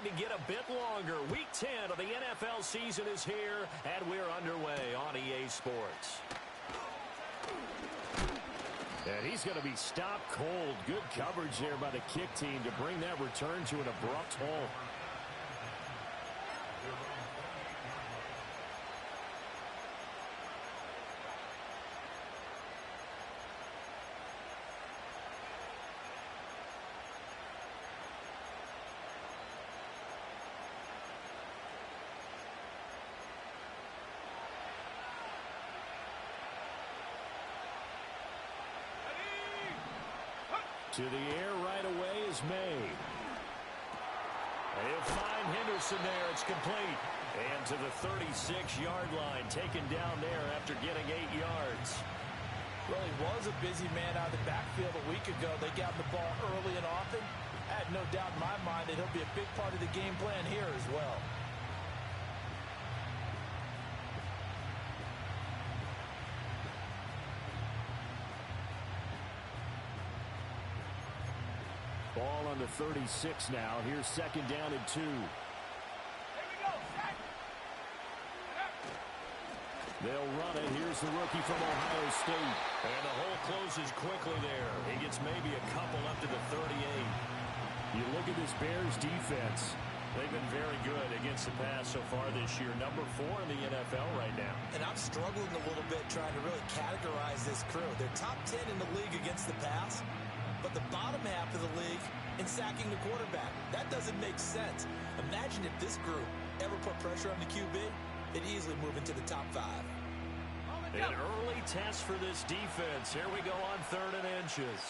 going to get a bit longer. Week 10 of the NFL season is here, and we're underway on EA Sports. And he's going to be stopped cold. Good coverage there by the kick team to bring that return to an abrupt halt. To the air right away is May. They'll find Henderson there. It's complete. And to the 36-yard line, taken down there after getting 8 yards. Well, he was a busy man out of the backfield a week ago. They got the ball early and often. I had no doubt in my mind that he'll be a big part of the game plan here as well. Ball on the 36 now. Here's second down and 2. They'll run it. Here's the rookie from Ohio State. And the hole closes quickly there. He gets maybe a couple up to the 38. You look at this Bears defense. They've been very good against the pass so far this year. Number 4 in the NFL right now. And I'm struggling a little bit trying to really categorize this crew. They're top 10 in the league against the pass, but the bottom half of the league in sacking the quarterback. That doesn't make sense. Imagine if this group ever put pressure on the QB, they'd easily move into the top 5. An early test for this defense. Here we go on 3rd and inches.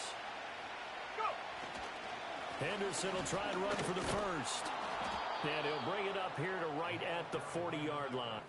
Henderson will try and run for the first. And he'll bring it up here to right at the 40-yard line.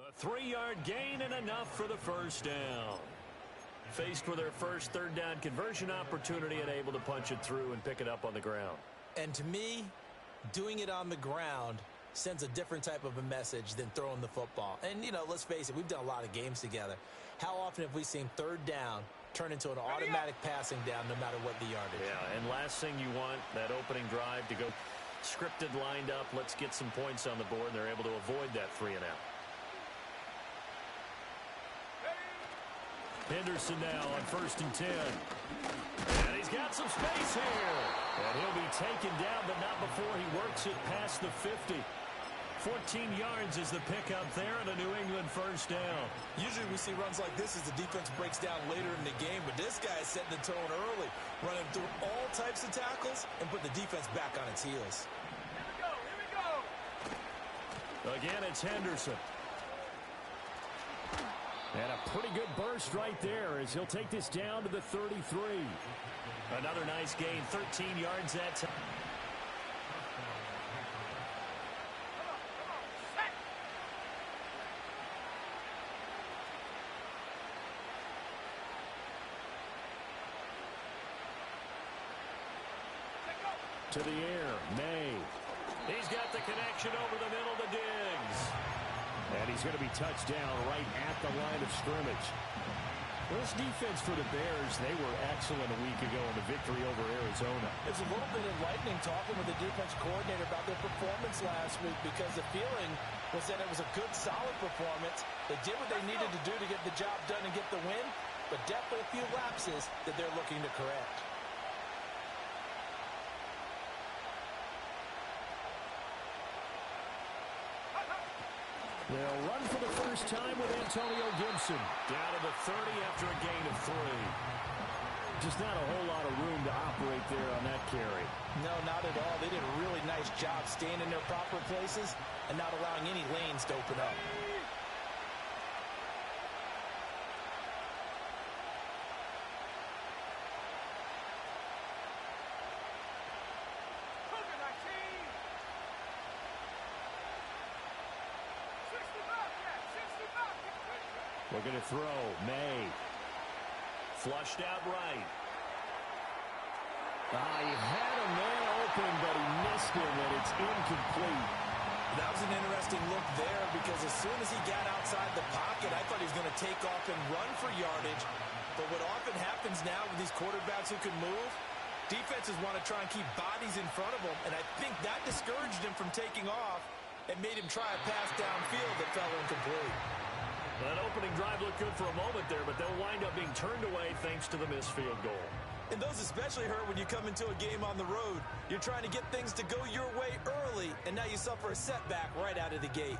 A 3-yard gain and enough for the first down. Faced with their first 3rd down conversion opportunity and able to punch it through and pick it up on the ground. And to me, doing it on the ground sends a different type of a message than throwing the football. And, you know, let's face it, we've done a lot of games together. How often have we seen 3rd down turn into an automatic passing down no matter what the yardage? Yeah, and last thing you want, that opening drive to go scripted, lined up, let's get some points on the board, and they're able to avoid that 3-and-out. Henderson now on 1st and 10. And he's got some space here. And he'll be taken down, but not before he works it past the 50. 14 yards is the pickup there and a New England first down. Usually we see runs like this as the defense breaks down later in the game, but this guy is setting the tone early, running through all types of tackles and put the defense back on its heels. Here we go. Again, it's Henderson. And a pretty good burst right there as he'll take this down to the 33. Another nice gain, 13 yards that time. To the air, May. He's got the connection over the middle to Diggs. And he's going to be touched down right at the line of scrimmage. This defense for the Bears, they were excellent a week ago in the victory over Arizona. It's a little bit enlightening talking with the defense coordinator about their performance last week because the feeling was that it was a good, solid performance. They did what they needed to do to get the job done and get the win, but definitely a few lapses that they're looking to correct. They'll run for the first time with Antonio Gibson. Down to the 30 after a gain of 3. Just not a whole lot of room to operate there on that carry. No, not at all. They did a really nice job staying in their proper places and not allowing any lanes to open up. Looking to throw. May. Flushed out right. He had a man open, but he missed him, and it's incomplete. That was an interesting look there because as soon as he got outside the pocket, I thought he was going to take off and run for yardage. But what often happens now with these quarterbacks who can move, defenses want to try and keep bodies in front of them, and I think that discouraged him from taking off and made him try a pass downfield that fell incomplete. That opening drive looked good for a moment there, but they'll wind up being turned away thanks to the missed field goal. And those especially hurt when you come into a game on the road. You're trying to get things to go your way early, and now you suffer a setback right out of the gate.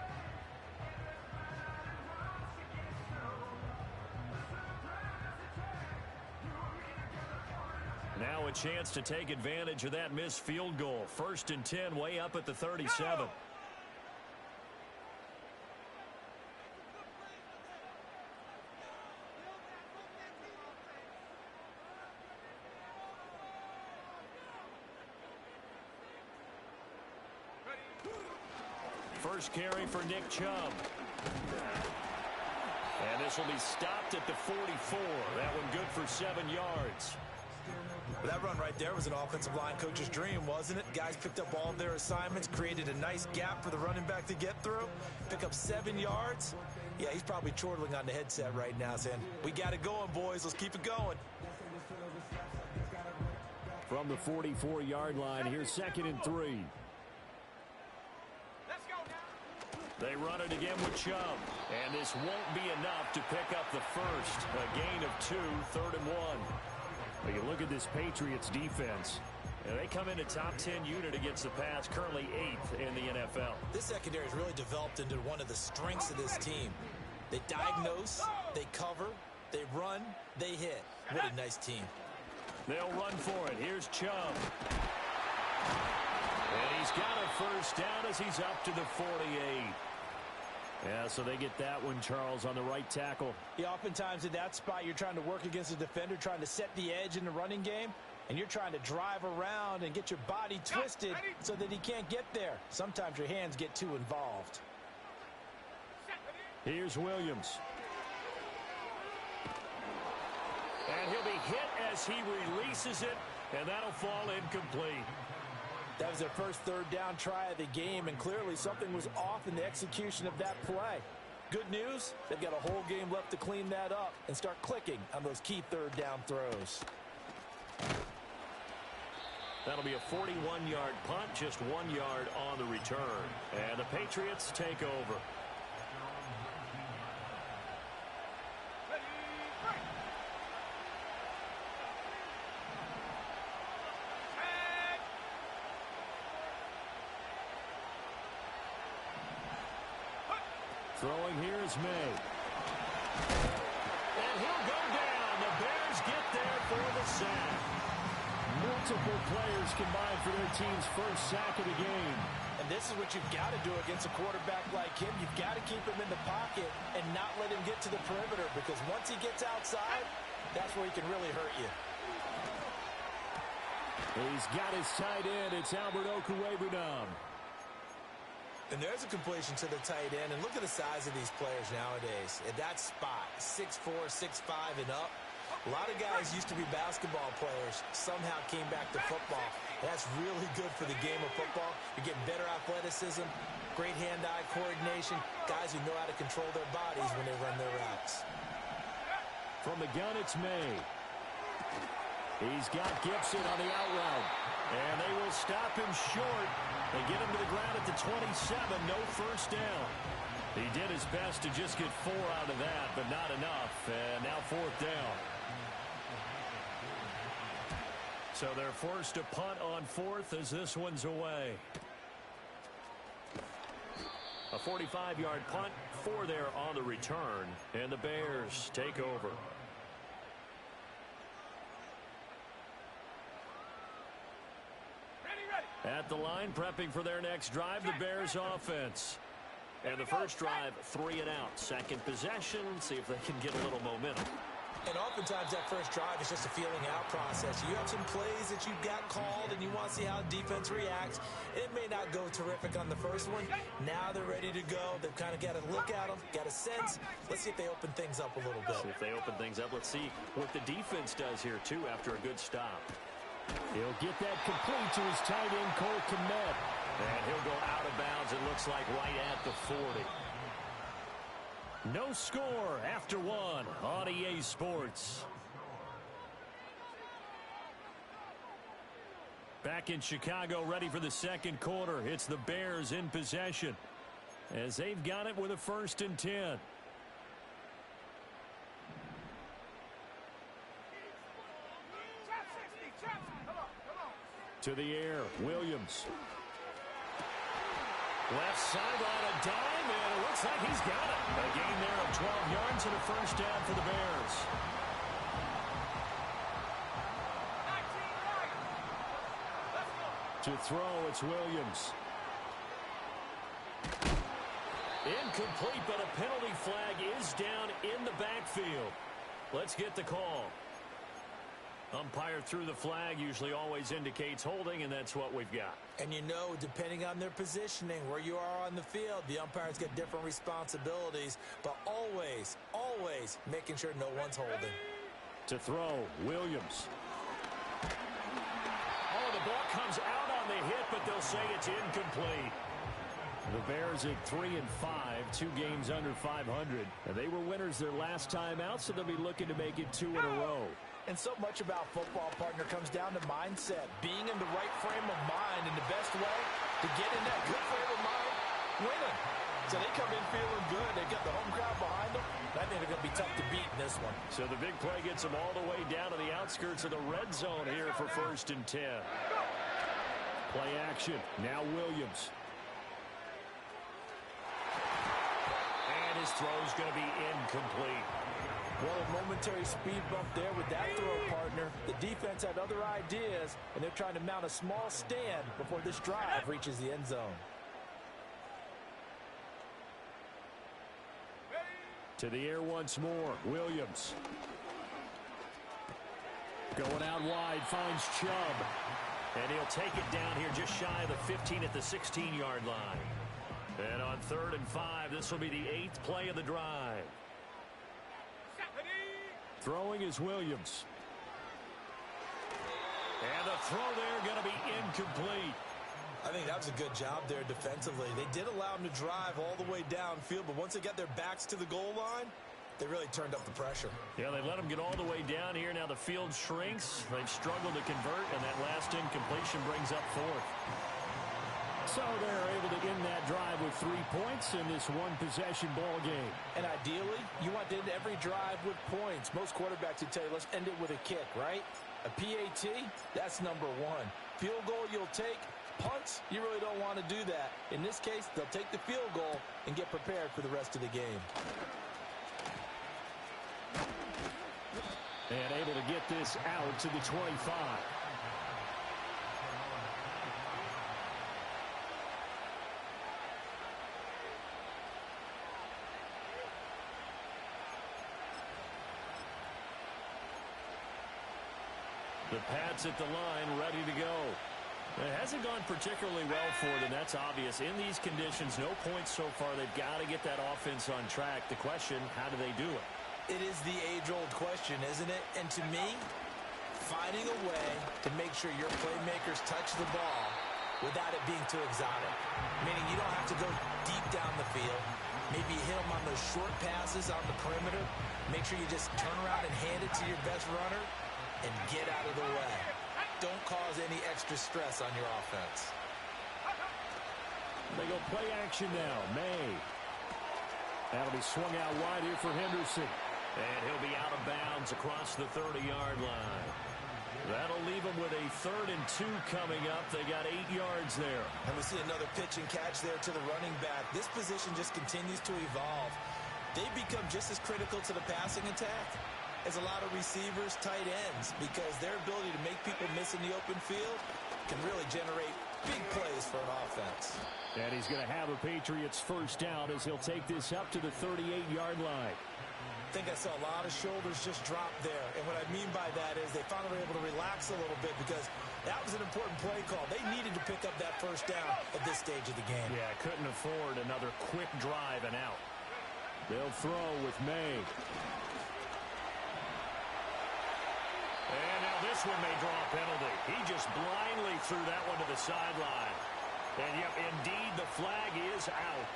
Now a chance to take advantage of that missed field goal. 1st and 10, way up at the 37. First carry for Nick Chubb. And this will be stopped at the 44. That one good for 7 yards. That run right there was an offensive line coach's dream, wasn't it? Guys picked up all of their assignments, created a nice gap for the running back to get through, pick up 7 yards. Yeah, he's probably chortling on the headset right now saying, we got it going, boys. Let's keep it going. From the 44-yard line, here's 2nd and 3. They run it again with Chubb, and this won't be enough to pick up the first. A gain of 2, 3rd and 1. But you look at this Patriots defense, and they come in a top 10 unit against the pass, currently 8th in the NFL. This secondary has really developed into one of the strengths of this team. They diagnose, they cover, they run, they hit. What a nice team. They'll run for it. Here's Chubb. And he's got a first down as he's up to the 48. Yeah, so they get that one, Charles, on the right tackle. Yeah, oftentimes in that spot, you're trying to work against a defender, trying to set the edge in the running game, and you're trying to drive around and get your body twisted so that he can't get there. Sometimes your hands get too involved. Here's Williams. And he'll be hit as he releases it, and that'll fall incomplete. That was their first 3rd down try of the game, and clearly something was off in the execution of that play. Good news, they've got a whole game left to clean that up and start clicking on those key 3rd down throws. That'll be a 41-yard punt, just 1 yard on the return. And the Patriots take over. Throwing here is May. And he'll go down. The Bears get there for the sack. Multiple players combined for their team's first sack of the game. And this is what you've got to do against a quarterback like him. You've got to keep him in the pocket and not let him get to the perimeter, because once he gets outside, that's where he can really hurt you. He's got his tight end. It's Albert Okwuegbunam. And there's a completion to the tight end. And look at the size of these players nowadays. At that spot, 6'4", 6'5", and up. A lot of guys used to be basketball players, somehow came back to football. That's really good for the game of football. You're getting better athleticism, great hand-eye coordination, guys who know how to control their bodies when they run their routes. From the gun, it's May. He's got Gibson on the out route. And they will stop him short. They get him to the ground at the 27. No first down. He did his best to just get 4 out of that, but not enough. And now 4th down. So they're forced to punt on 4th as this one's away. A 45-yard punt, 4 there on the return. And the Bears take over. At the line, prepping for their next drive, the Bears offense. And the first drive, 3 and out. Second possession, see if they can get a little momentum. And oftentimes that first drive is just a feeling out process. You have some plays that you got called and you want to see how defense reacts. It may not go terrific on the first one. Now they're ready to go. They've kind of got a look at them, got a sense. Let's see if they open things up a little bit. See if they open things up. Let's see what the defense does here, too, after a good stop. He'll get that complete to his tight end, Cole Kmet. And he'll go out of bounds, it looks like, right at the 40. No score after 1 on EA Sports. Back in Chicago, ready for the second quarter. It's the Bears in possession as they've got it with a 1st and 10. To the air, Williams. Left sideline, a dime, and it looks like he's got it. A gain there of 12 yards and a first down for the Bears. To throw, it's Williams. Incomplete, but a penalty flag is down in the backfield. Let's get the call. Umpire threw the flag, usually always indicates holding, and that's what we've got. And you know, depending on their positioning, where you are on the field, the umpires get different responsibilities, but always, always making sure no one's holding. To throw, Williams. Oh, the ball comes out on the hit, but they'll say it's incomplete. The Bears at 3-5, 2 games under 500. And they were winners their last time out, so they'll be looking to make it 2 in a row. And so much about football, partner, comes down to mindset. Being in the right frame of mind, and the best way to get in that good frame of mind, winning. So they come in feeling good. They've got the home crowd behind them. I think they're going to be tough to beat in this one. So the big play gets them all the way down to the outskirts of the red zone here for 1st and 10. Play action. Now Williams. And his throw's going to be incomplete. Well, a momentary speed bump there with that throw, partner. The defense had other ideas, and they're trying to mount a small stand before this drive reaches the end zone. To the air once more, Williams. Going out wide, finds Chubb. And he'll take it down here just shy of the 15 at the 16-yard line. And on 3rd and 5, this will be the 8th play of the drive. Throwing is Williams. And the throw there going to be incomplete. I think that was a good job there defensively. They did allow them to drive all the way downfield, but once they got their backs to the goal line, they really turned up the pressure. Yeah, they let them get all the way down here. Now the field shrinks. They've struggled to convert, and that last incompletion brings up 4th. So they're able to end that drive with 3 points in this one-possession ball game. And ideally, you want to end every drive with points. Most quarterbacks would tell you, let's end it with a kick, right? A PAT, that's number 1. Field goal you'll take. Punts, you really don't want to do that. In this case, they'll take the field goal and get prepared for the rest of the game. And able to get this out to the 25. The Pats at the line, ready to go. It hasn't gone particularly well for them. That's obvious. In these conditions, no points so far. They've got to get that offense on track. The question, how do they do it? It is the age-old question, isn't it? And to me, finding a way to make sure your playmakers touch the ball without it being too exotic. Meaning you don't have to go deep down the field. Maybe hit them on those short passes on the perimeter. Make sure you just turn around and hand it to your best runner and get out of the way. Don't cause any extra stress on your offense. They go play action now. May. That'll be swung out wide here for Henderson. And he'll be out of bounds across the 30-yard line. That'll leave them with a 3rd and 2 coming up. They got 8 yards there. And we see another pitch and catch there to the running back. This position just continues to evolve. They become just as critical to the passing attack as a lot of receivers, tight ends, because their ability to make people miss in the open field can really generate big plays for an offense. And he's going to have a Patriots first down as he'll take this up to the 38-yard line. I think I saw a lot of shoulders just drop there. And what I mean by that is they finally were able to relax a little bit because that was an important play call. They needed to pick up that first down at this stage of the game. Yeah, couldn't afford another quick drive and out. They'll throw with May. And now this one may draw a penalty. He just blindly threw that one to the sideline. And, yep, indeed, the flag is out.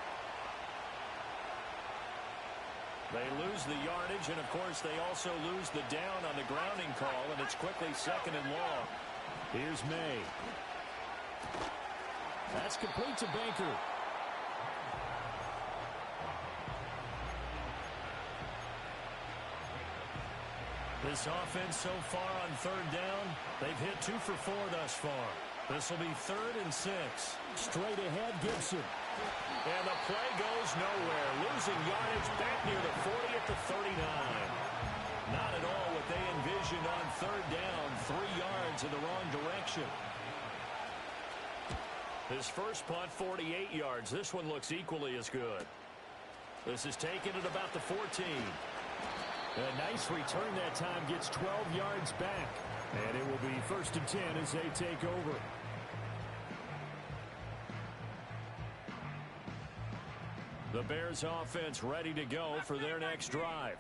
They lose the yardage, and, of course, they also lose the down on the grounding call, and it's quickly 2nd and long. Here's May. That's complete to Baker. This offense so far on 3rd down, they've hit 2 for 4 thus far. This will be 3rd and 6. Straight ahead, Gibson. And the play goes nowhere. Losing yardage back near the 40 at the 39. Not at all what they envisioned on 3rd down. 3 yards in the wrong direction. His first punt, 48 yards. This one looks equally as good. This is taken at about the 14. A nice return that time, gets 12 yards back. And it will be 1st and 10 as they take over. The Bears offense ready to go for their next drive.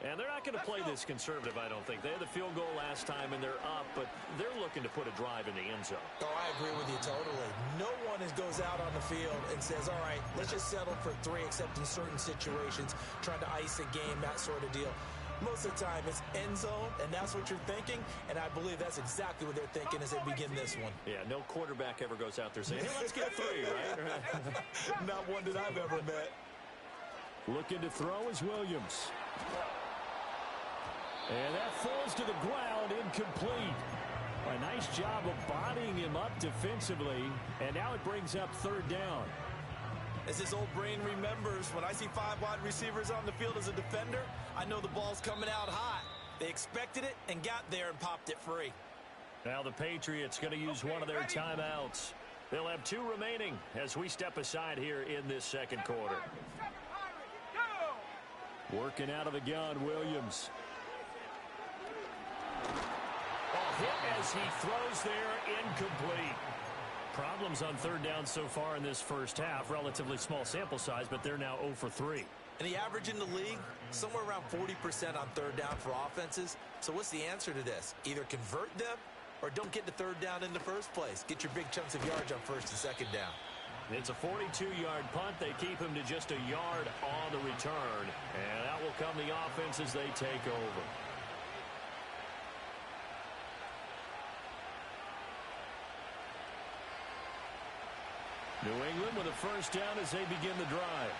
And they're not going to play this conservative, I don't think. They had the field goal last time, and they're up, but they're looking to put a drive in the end zone. Oh, I agree with you totally. No one goes out on the field and says, all right, let's just settle for 3, except in certain situations, trying to ice a game, that sort of deal. Most of the time, it's end zone, and that's what you're thinking, and I believe that's exactly what they're thinking as they begin this one. Yeah, no quarterback ever goes out there saying, hey, let's get 3, right? Not one that I've ever met. Looking to throw is Williams. And that falls to the ground, incomplete. A nice job of bodying him up defensively, and now it brings up 3rd down. As his old brain remembers, when I see 5 wide receivers on the field as a defender, I know the ball's coming out hot. They expected it and got there and popped it free. Now the Patriots going to use one of their timeouts. They'll have 2 remaining as we step aside here in this 2nd quarter. Working out of the gun, Williams. A hit as he throws there, incomplete. Problems on 3rd down so far in this first half. Relatively small sample size, but they're now 0 for 3. And the average in the league, somewhere around 40% on 3rd down for offenses. So what's the answer to this? Either convert them or don't get to 3rd down in the first place. Get your big chunks of yards on 1st and 2nd down. It's a 42-yard punt. They keep him to just a yard on the return. And out will come the offense as they take over. New England with a first down as they begin the drive.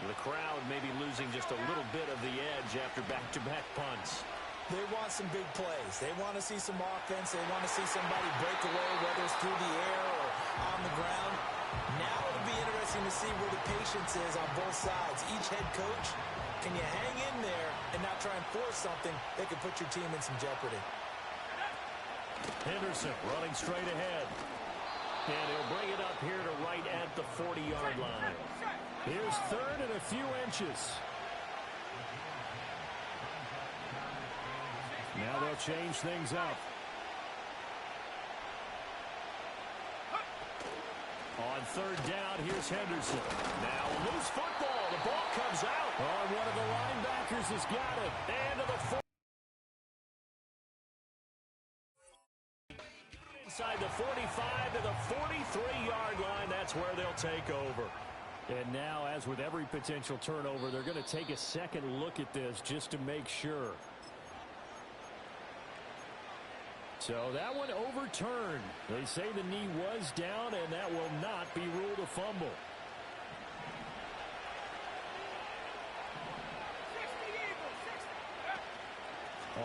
The crowd may be losing just a little bit of the edge after back-to-back punts. They want some big plays. They want to see some offense. They want to see somebody break away, whether it's through the air or on the ground. Now it'll be interesting to see where the patience is on both sides. Each head coach, can you hang in there and not try and force something that could put your team in some jeopardy? Henderson running straight ahead. And he'll bring it up here to right at the 40-yard line. Here's 3rd and a few inches. Now they'll change things up. On 3rd down, here's Henderson. Now a loose football. The ball comes out. Oh, one of the linebackers has got it. And to the 40. Inside the 45 to the 43-yard line. That's where they'll take over. And now, as with every potential turnover, they're going to take a second look at this just to make sure. So that one overturned. They say the knee was down, and that will not be ruled a fumble.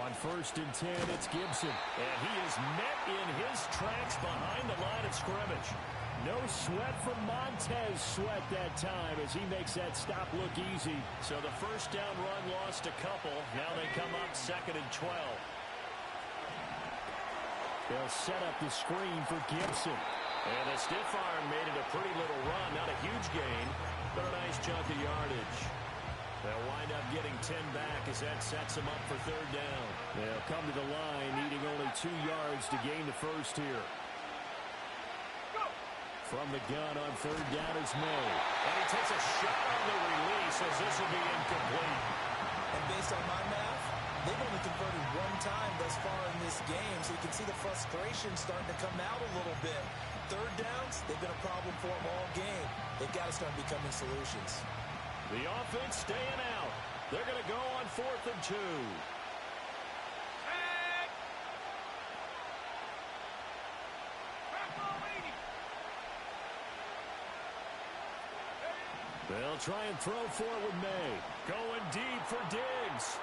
On 1st and 10, it's Gibson. And he is met in his tracks behind the line of scrimmage. No sweat from Montez Sweat that time as he makes that stop look easy. So the first down run lost a couple. Now they come up 2nd and 12. They'll set up the screen for Gibson. And the stiff arm made it a pretty little run. Not a huge gain, but a nice chunk of yardage. They'll wind up getting 10 back as that sets them up for 3rd down. They'll come to the line needing only 2 yards to gain the first here. From the gun on 3rd down is May. And he takes a shot on the release as this will be incomplete. And based on my math, they've only converted 1 time thus far in this game, so you can see the frustration starting to come out a little bit. 3rd downs, they've been a problem for them all game. They've got to start becoming solutions. The offense staying out. They're going to go on 4th and 2. They'll try and throw for it with May. Going deep for Diggs.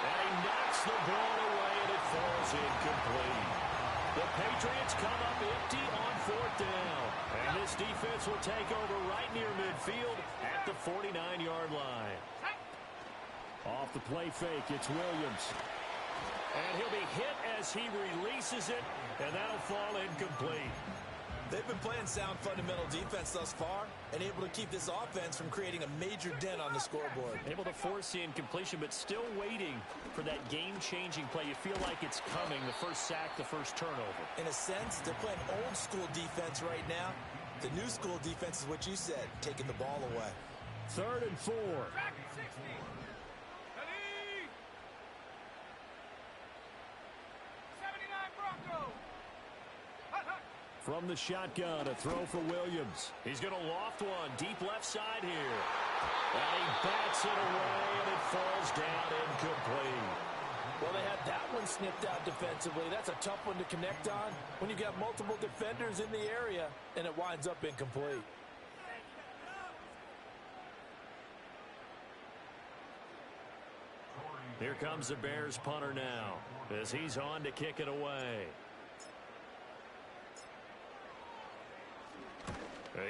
And he knocks the ball away, and it falls incomplete. The Patriots come up empty on 4th down. And this defense will take over right near midfield at the 49-yard line. Off the play fake, it's Williams. And he'll be hit as he releases it, and that'll fall incomplete. They've been playing sound fundamental defense thus far and able to keep this offense from creating a major dent on the scoreboard. Able to force the incompletion, but still waiting for that game-changing play. You feel like it's coming, the first sack, the first turnover. In a sense, they're playing old-school defense right now. The new school defense is what you said, taking the ball away. 3rd and 4. From the shotgun, a throw for Williams. He's going to loft one deep left side here. And he bats it away, and it falls down incomplete. Well, they had that one snipped out defensively. That's a tough one to connect on when you've got multiple defenders in the area, and it winds up incomplete. Here comes the Bears punter now as he's on to kick it away.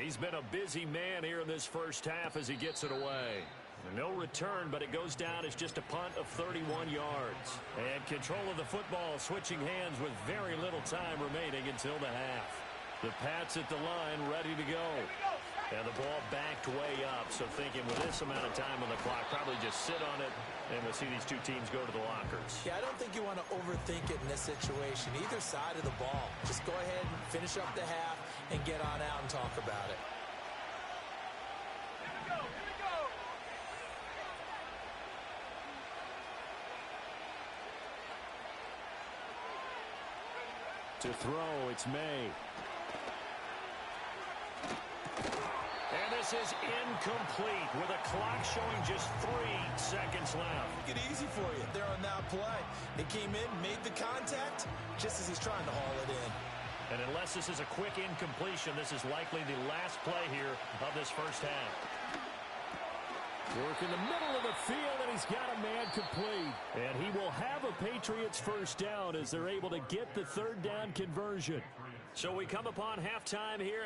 He's been a busy man here in this first half as he gets it away. No return, but it goes down as just a punt of 31 yards. And control of the football switching hands with very little time remaining until the half. The Pats at the line ready to go. And the ball backed way up, so thinking with this amount of time on the clock, probably just sit on it, and we'll see these two teams go to the lockers. Yeah, I don't think you want to overthink it in this situation. Either side of the ball. Just go ahead and finish up the half and get on out and talk about it. Here we go. To throw, it's May. And this is incomplete with a clock showing just 3 seconds left. Make it easy for you there on that play. They came in, made the contact, just as he's trying to haul it in. And unless this is a quick incompletion, this is likely the last play here of this first half. Work in the middle of the field, and he's got a man complete. And he will have a Patriots first down as they're able to get the 3rd down conversion. So we come upon halftime here.